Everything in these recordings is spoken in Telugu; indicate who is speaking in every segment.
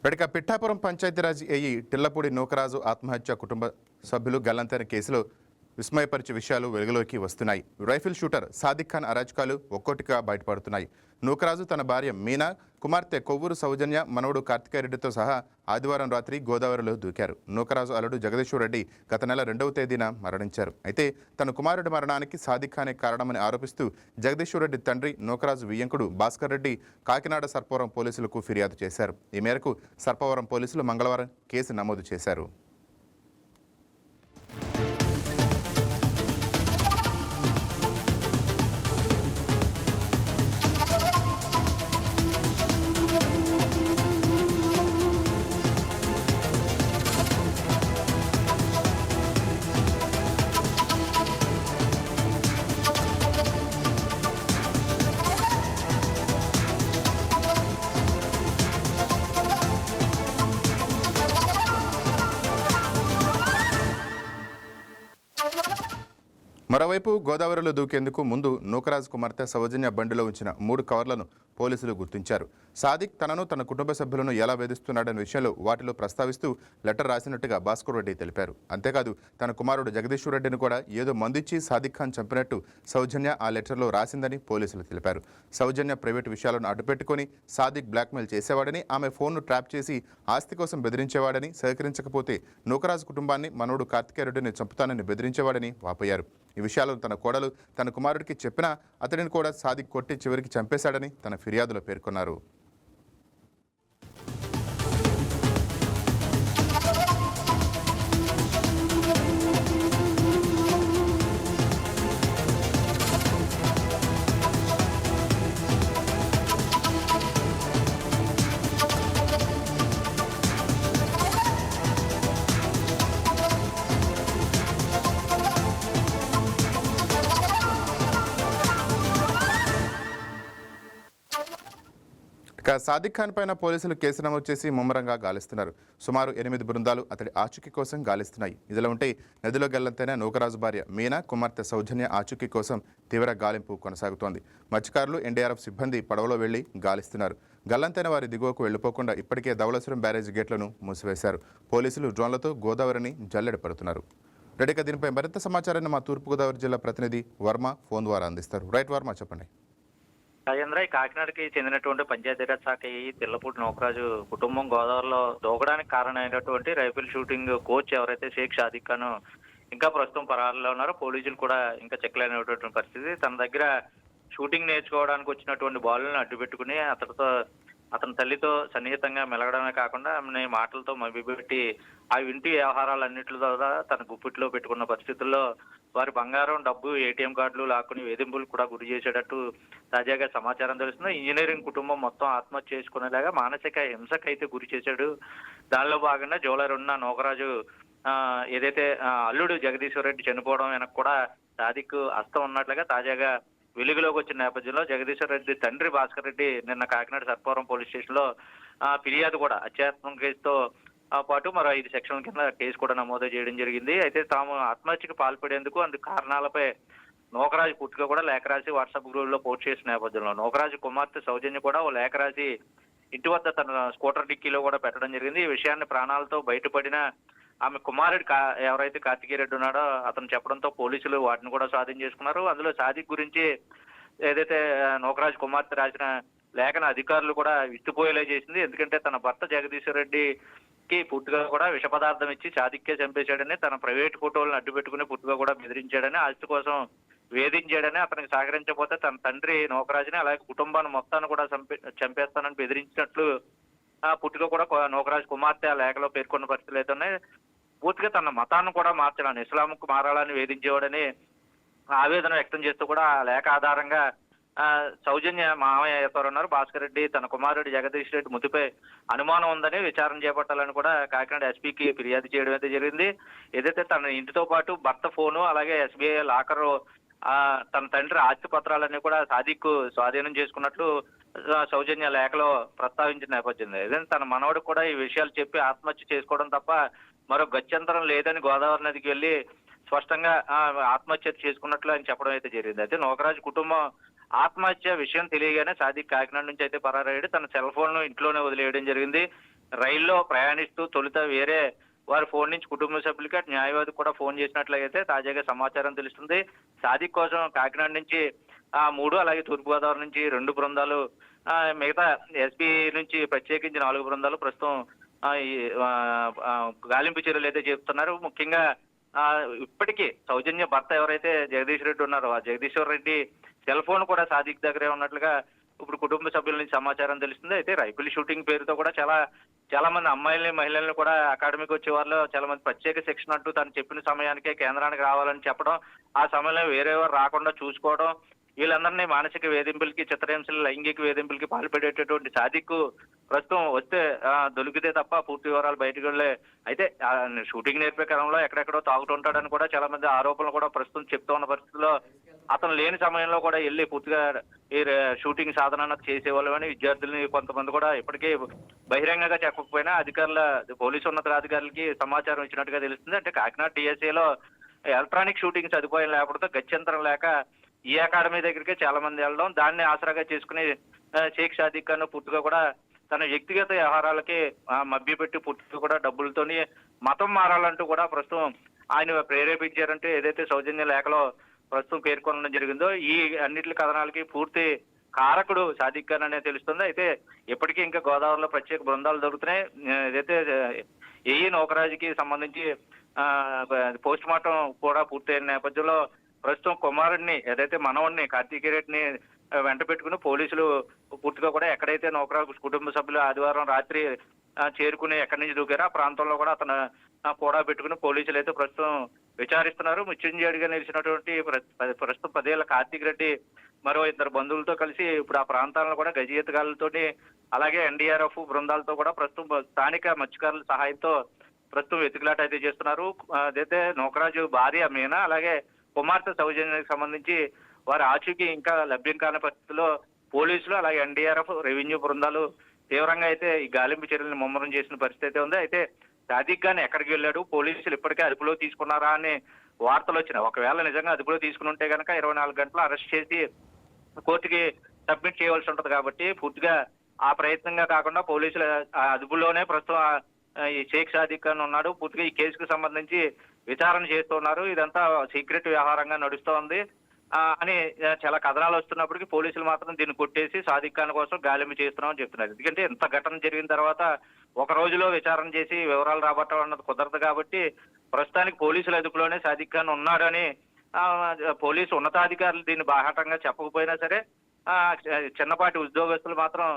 Speaker 1: ఇక పిఠాపురం పంచాయతీరాజ్ ఏఈ టిల్లపూడి నూకరాజు ఆత్మహత్య కుటుంబ సభ్యులు గల్లంతైన కేసులో విస్మయపరిచే విషయాలు వెలుగులోకి వస్తున్నాయి. రైఫిల్ షూటర్ సాదిక్ ఖాన్ అరాచకాలు ఒక్కొక్కటిగా బయటపడుతున్నాయి. నూకరాజు తన భార్య మీనా, కుమార్తె కొవ్వూరు సౌజన్య, మనవడు కార్తికేయరెడ్డితో సహా ఆదివారం రాత్రి గోదావరిలో దూకారు. నూకరాజు అల్లుడు జగదీశ్వర్ రెడ్డి గత నెల 2వ తేదీన మరణించారు. అయితే తన కుమారుడి మరణానికి సాదిక్ ఖానే కారణమని ఆరోపిస్తూ జగదీశ్వర్ రెడ్డి తండ్రి నూకరాజు వియ్యంకుడు భాస్కర్ రెడ్డి కాకినాడ సర్పవరం పోలీసులకు ఫిర్యాదు చేశారు. ఈ మేరకు సర్పవరం పోలీసులు మంగళవారం కేసు నమోదు చేశారు. మరోవైపు గోదావరిలో దూకేందుకు ముందు నూకరాజు కుమార్తె సౌజన్య బండిలో ఉంచిన 3 కవర్లను పోలీసులు గుర్తించారు. సాదిక్ తనను తన కుటుంబ సభ్యులను ఎలా వేధిస్తున్నాడనే విషయంలో వాటిలో ప్రస్తావిస్తూ లెటర్ రాసినట్టుగా భాస్కర్ రెడ్డి తెలిపారు. అంతేకాదు తన కుమారుడు జగదీశ్వర్ రెడ్డిని కూడా ఏదో మందిచ్చి సాదిక్ ఖాన్ చంపినట్టు సౌజన్య ఆ లెటర్లో రాసిందని పోలీసులు తెలిపారు. సౌజన్య ప్రైవేటు విషయాలను అడ్డుపెట్టుకుని సాదిక్ బ్లాక్మెయిల్ చేసేవాడని, ఆమె ఫోన్ను ట్రాప్ చేసి ఆస్తి కోసం బెదిరించేవాడని, సహకరించకపోతే నూకరాజు కుటుంబాన్ని మనవడు కార్తికేయరెడ్డిని చంపుతానని బెదిరించేవాడని వాపోయారు. ఈ విషయాలను తన కోడలు తన కుమారుడికి చెప్పినా అతడిని కూడా సాదిక్ కొట్టి చివరికి చంపేశాడని తన ఫిర్యాదులో పేర్కొన్నారు. సాదిక్ ఖాన్ పైన పోలీసులు కేసు నమోదు చేసి ముమ్మరంగా గాలిస్తున్నారు. సుమారు 8 బృందాలు అతడి ఆచూకీ కోసం గాలిస్తున్నాయి. ఇదిలో ఉంటే నదిలో గల్లంతైన నూకరాజు భార్య మీనా, కుమార్తె సౌజన్య ఆచూకీ కోసం తీవ్ర గాలింపు కొనసాగుతోంది. మత్స్యకారులు, ఎన్డీఆర్ఎఫ్ సిబ్బంది పడవలో వెళ్లి గాలిస్తున్నారు. గల్లంతైన వారి దిగువకు వెళ్లిపోకుండా ఇప్పటికే ధవళేశ్వరం బ్యారేజ్ గేట్లను మూసివేశారు. పోలీసులు డ్రోన్లతో గోదావరిని జల్లెడపడుతున్నారు. రెడ్డిక దీనిపై మరింత సమాచారాన్ని మా తూర్పుగోదావరి జిల్లా ప్రతినిధి వర్మ ఫోన్ ద్వారా అందిస్తారు. రైట్ వర్మ, చెప్పండి.
Speaker 2: రాజేంద్ర, ఈ కాకినాడకి చెందినటువంటి పంచాయతీరాజ్ శాఖ తిల్లపూడి నూకరాజు కుటుంబం గోదావరిలో దూకడానికి కారణమైనటువంటి రైఫిల్ షూటింగ్ కోచ్ ఎవరైతే షేక్ సాదిక్ ఖాన్ ఇంకా ప్రస్తుతం పరారీలో ఉన్నారో, పోలీసులు కూడా ఇంకా చెక్కలేనటువంటి పరిస్థితి. తన దగ్గర షూటింగ్ నేర్చుకోవడానికి వచ్చినటువంటి బాలులను అడ్డు పెట్టుకుని అతని తల్లితో సన్నిహితంగా మెలగడమే కాకుండా ఆమెని మాటలతో మభ్యపెట్టి ఆ ఇంటి వ్యవహారాలన్నింటి ద్వారా తన గుప్పిట్లో పెట్టుకున్న పరిస్థితుల్లో వారి బంగారం, డబ్బు, ఏటీఎం కార్డులు లాక్కుని వేధింపులు కూడా గురి చేసేటట్టు తాజాగా సమాచారం తెలుస్తుంది. ఇంజనీరింగ్ కుటుంబం మొత్తం ఆత్మహత్య చేసుకునేలాగా మానసిక హింసకైతే గురి చేశాడు. దానిలో భాగంగా జూలై 2న నూకరాజు ఏదైతే అల్లుడు జగదీశ్వర్ రెడ్డి చనిపోవడం వెనక కూడా సాదిక్ హస్తం ఉన్నట్లుగా తాజాగా వెలుగులోకి వచ్చిన నేపథ్యంలో జగదీశ్వర్ రెడ్డి తండ్రి భాస్కర్ రెడ్డి నిన్న కాకినాడ సర్పవరం పోలీస్ స్టేషన్ లో ఫిర్యాదు కూడా హత్యాత్మక కేసుతో పాటు మరో 5 సెక్షన్ల కింద కేసు కూడా నమోదు చేయడం జరిగింది. అయితే తాము ఆత్మహత్యకు పాల్పడేందుకు అందుకు కారణాలపై నూకరాజు పూర్తిగా కూడా లేఖ రాసి వాట్సాప్ గ్రూప్ లో పోస్ట్ చేసిన నేపథ్యంలో నూకరాజు కుమార్తె సౌజన్య కూడా ఓ లేఖ రాసి ఇంటి వద్ద తన స్కూటర్ డిక్కీలో కూడా పెట్టడం జరిగింది. ఈ విషయాన్ని ప్రాణాలతో బయటపడిన ఆమె కుమారుడు ఎవరైతే కార్తికేయరెడ్డి ఉన్నాడో అతను చెప్పడంతో పోలీసులు వాటిని కూడా స్వాధీనం చేసుకున్నారు. అందులో సాదిక్ గురించి ఏదైతే నూకరాజు కుమార్తె రాసిన లేఖన అధికారులు కూడా విస్తుపోయేలా చేసింది. ఎందుకంటే తన భర్త జగదీశ్వర్ రెడ్డికి పూర్తిగా కూడా విష పదార్థం ఇచ్చి సాదిక్కే చంపేశాడని, తన ప్రైవేట్ ఫోటోలను అడ్డు పెట్టుకుని పూర్తిగా కూడా బెదిరించాడని, ఆస్తి కోసం వేధించాడని, అతనికి సహకరించకపోతే తన తండ్రి నూకరాజుని అలాగే కుటుంబాన్ని మొత్తాన్ని కూడా చంపేస్తానని బెదిరించినట్లు పూర్తిగా కూడా నూకరాజు కుమార్తె ఆ లేఖలో పేర్కొన్న పరిస్థితులు అయితే ఉన్నాయి. పూర్తిగా తన మతాన్ని కూడా మార్చాలని, ఇస్లాంకు మారాలని వేధించేవాడని ఆవేదన వ్యక్తం చేస్తూ కూడా ఆ లేఖ ఆధారంగా సౌజన్య మామయ్య ఉన్నారు భాస్కర్ రెడ్డి తన కుమారుడు జగదీష్ రెడ్డి మృతిపై అనుమానం ఉందని విచారణ చేపట్టాలని కూడా కాకినాడ ఎస్పీకి ఫిర్యాదు చేయడం అయితే జరిగింది. ఏదైతే తన ఇంటితో పాటు భర్త ఫోను అలాగే ఎస్బీఐ లాకరు తన తండ్రి ఆస్తి పత్రాలన్నీ కూడా సాదిక్ స్వాధీనం చేసుకున్నట్లు సౌజన్య లేఖలో ప్రస్తావించిన నేపథ్యంలో ఏదైనా తన మనవడికి కూడా ఈ విషయాలు చెప్పి ఆత్మహత్య చేసుకోవడం తప్ప మరో గత్యంతరం లేదని గోదావరి నదికి వెళ్లి స్పష్టంగా ఆత్మహత్య చేసుకున్నట్లు ఆయన చెప్పడం అయితే జరిగింది. అయితే నూకరాజు కుటుంబం ఆత్మహత్య విషయం తెలియగానే సాదిక్ కాకినాడ నుంచి అయితే పరారయ్యాడు. తన సెల్ ఫోన్ ను ఇంట్లోనే వదిలేయడం జరిగింది. రైల్లో ప్రయాణిస్తూ తొలుత వేరే వారి ఫోన్ నుంచి కుటుంబ సభ్యులకి అటు న్యాయవాదికి కూడా ఫోన్ చేసినట్లయితే తాజాగా సమాచారం తెలుస్తుంది. సాదిక్ కోసం కాకినాడ నుంచి 3 అలాగే తూర్పుగోదావరి నుంచి 2 బృందాలు, మిగతా ఎస్పీ నుంచి ప్రత్యేకించి 4 బృందాలు ప్రస్తుతం ఈ గాలింపు చర్యలు అయితే చేస్తున్నారు. ముఖ్యంగా ఇప్పటికీ సౌజన్య భర్త ఎవరైతే జగదీష్ రెడ్డి ఉన్నారో ఆ జగదీశ్వర్ రెడ్డి సెల్ ఫోన్ కూడా సాదిక్ దగ్గరే ఉన్నట్లుగా ఇప్పుడు కుటుంబ సభ్యుల నుంచి సమాచారం తెలుస్తుంది. అయితే రైఫిల్ షూటింగ్ పేరుతో కూడా చాలా మంది అమ్మాయిల్ని మహిళల్ని కూడా అకాడమీకి వచ్చే వాళ్ళు చాలా మంది ప్రత్యేక శిక్షణ అంటూ తను చెప్పిన సమయానికే కేంద్రానికి రావాలని చెప్పడం, ఆ సమయంలో వేరేవారు రాకుండా చూసుకోవడం, వీళ్ళందరినీ మానసిక వేధింపులకి, చిత్రహింసలు, లైంగిక వేధింపులకి పాల్పడేటటువంటి సాదిక్ ప్రస్తుతం వస్తే దొరికితే తప్ప పూర్తి వివరాలు బయటకు వెళ్ళే. అయితే షూటింగ్ నేర్పే క్రమంలో ఎక్కడెక్కడో తాగుతుంటాడని కూడా చాలా మంది ఆరోపణలు కూడా ప్రస్తుతం చెప్తూ ఉన్న పరిస్థితుల్లో అతను లేని సమయంలో కూడా వెళ్ళి పూర్తిగా ఈ షూటింగ్ సాధన చేసేవాళ్ళు అని విద్యార్థుల్ని కొంతమంది కూడా ఇప్పటికే బహిరంగంగా చెప్పకపోయినా అధికారుల పోలీసు ఉన్నతాధికారులకి సమాచారం ఇచ్చినట్టుగా తెలుస్తుంది. అంటే కాకినాడ డిఎస్ఏలో ఎలక్ట్రానిక్ షూటింగ్ సదుపాయం లేకపోతే గత్యంతరం లేక ఈ అకాడమీ దగ్గరికే చాలా మంది వెళ్ళడం, దాన్ని ఆసరాగా చేసుకుని షేక్ సాదిక్ ఖాన్ పూర్తిగా కూడా తన వ్యక్తిగత వ్యవహారాలకి మభ్యపెట్టి పూర్తిగా కూడా డబ్బులతోని మతం మారాలంటూ కూడా ప్రస్తుతం ఆయన ప్రేరేపించారంటే ఏదైతే సౌజన్య లేఖలో ప్రస్తుతం పేర్కొనడం జరిగిందో ఈ అన్నిటి కథనాలకి పూర్తి కారకుడు సాదిక్ ఖాన్ అనే తెలుస్తుంది. అయితే ఇప్పటికీ ఇంకా గోదావరిలో ప్రత్యేక బృందాలు దొరుకుతున్నాయి. ఏదైతే ఏఈ నోకరాజుకి సంబంధించి పోస్ట్ మార్టం కూడా పూర్తయిన నేపథ్యంలో ప్రస్తుతం కుమారుడిని ఏదైతే మనవడిని కార్తీక్ రెడ్డిని వెంట పెట్టుకుని పోలీసులు పూర్తిగా కూడా ఎక్కడైతే నోకరాజు కుటుంబ సభ్యులు ఆదివారం రాత్రి చేరుకుని ఎక్కడి నుంచి దూకారో ఆ ప్రాంతంలో కూడా అతను కూడా పెట్టుకుని పోలీసులు అయితే ప్రస్తుతం విచారిస్తున్నారు. మృత్యుంజయుడిగా నిలిచినటువంటి ప్రస్తుతం 10 ఏళ్ల కార్తీక్ రెడ్డి మరో 2 బంధువులతో కలిసి ఇప్పుడు ఆ ప్రాంతాలను కూడా గజఈతగాళ్లతోటి అలాగే ఎన్డీఆర్ఎఫ్ బృందాలతో కూడా ప్రస్తుతం స్థానిక మత్స్యకారుల సహాయంతో ప్రస్తుతం వెతుకులాట అయితే చేస్తున్నారు. అదైతే నోకరాజు భార్య మీనా అలాగే కుమార్తె సౌజన్యానికి సంబంధించి వారి ఆచూకీ ఇంకా లభ్యం కాని పరిస్థితుల్లో పోలీసులు అలాగే ఎన్డీఆర్ఎఫ్ రెవెన్యూ బృందాలు తీవ్రంగా అయితే ఈ గాలింపు చర్యలను ముమ్మరం చేసిన పరిస్థితి ఉంది. అయితే సాదిక్ ఖాన్ ఎక్కడికి వెళ్ళాడు, పోలీసులు ఇప్పటికే అదుపులో తీసుకున్నారా అనే వార్తలు వచ్చినాయి. ఒకవేళ నిజంగా అదుపులో తీసుకుని ఉంటే కనుక 24 గంటలు అరెస్ట్ చేసి కోర్టుకి సబ్మిట్ చేయవలసి ఉంటుంది. కాబట్టి పూర్తిగా ఆ ప్రయత్నంగా కాకుండా పోలీసుల అదుపులోనే ప్రస్తుతం ఈ షేక్ సాదిక్ ఖాన్ ఉన్నాడు. పూర్తిగా ఈ కేసుకు సంబంధించి విచారణ చేస్తున్నారు. ఇదంతా సీక్రెట్ వ్యవహారంగా నడుస్తోంది అని చాలా కథనాలు వస్తున్నప్పటికీ పోలీసులు మాత్రం దీన్ని కొట్టేసి సాదిక్ ఖాన్ కోసం గాలింపు చేస్తున్నామని చెప్తున్నారు. ఎందుకంటే ఇంత ఘటన జరిగిన తర్వాత ఒక రోజులో విచారణ చేసి వివరాలు రాబట్టడం అన్నది కుదరదు. కాబట్టి ప్రస్తుతానికి పోలీసుల అదుపులోనే సాదిక్ ఖాన్ ఉన్నాడని పోలీసు ఉన్నతాధికారులు దీన్ని బాహాటంగా చెప్పకపోయినా సరే చిన్నపాటి ఉద్యోగస్తులు మాత్రం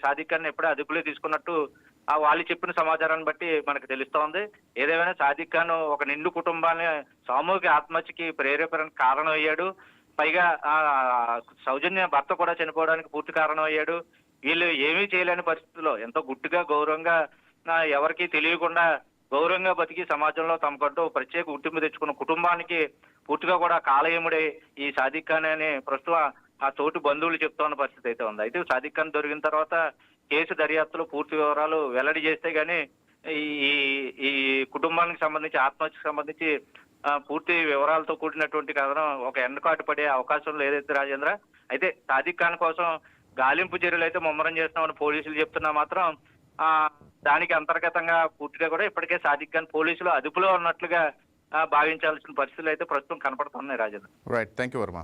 Speaker 2: సాదిక్ ఖాన్ ఎప్పుడూ అదుపులో తీసుకున్నట్టు వాళ్ళు చెప్పిన సమాచారాన్ని బట్టి మనకు తెలుస్తోంది. ఏదేమైనా సాదిక్ ఖాన్ ఒక నిండు కుటుంబాన్ని సామూహిక ఆత్మహత్యకి ప్రేరేపణకు కారణం అయ్యాడు. పైగా సౌజన్య భర్త కూడా చనిపోవడానికి పూర్తి కారణం అయ్యాడు. వీళ్ళు ఏమీ చేయలేని పరిస్థితుల్లో ఎంతో గుట్టుగా గౌరవంగా ఎవరికీ తెలియకుండా గౌరవంగా బతికి సమాజంలో తమకంటూ ప్రత్యేక గుర్తింపు తెచ్చుకున్న కుటుంబానికి పూర్తిగా కూడా కాలయముడే ఈ సాదిక్ ఖాన్ అని ప్రస్తుతం ఆ తోటి బంధువులు చెప్తున్న పరిస్థితి అయితే ఉంది. అయితే సాదిక్ ఖాన్ దొరికిన తర్వాత కేసు దర్యాప్తులో పూర్తి వివరాలు వెల్లడి చేస్తే గానీ ఈ కుటుంబానికి సంబంధించి ఆత్మహత్యకు సంబంధించి పూర్తి వివరాలతో కూడినటువంటి కథనం ఒక ఎండకాటు పడే అవకాశం లేదైతే రాజేంద్ర. అయితే సాదిక్ ఖాన్ కోసం గాలింపు చర్యలు అయితే ముమ్మరం చేస్తున్నామని పోలీసులు చెప్తున్నా మాత్రం దానికి అంతర్గతంగా పూర్తిగా కూడా ఇప్పటికే సాదిక్ ఖాన్ పోలీసులు అదుపులో ఉన్నట్లుగా భావించాల్సిన పరిస్థితులు అయితే ప్రస్తుతం కనపడుతున్నాయి Rajendra.
Speaker 1: Right, thank you Varma.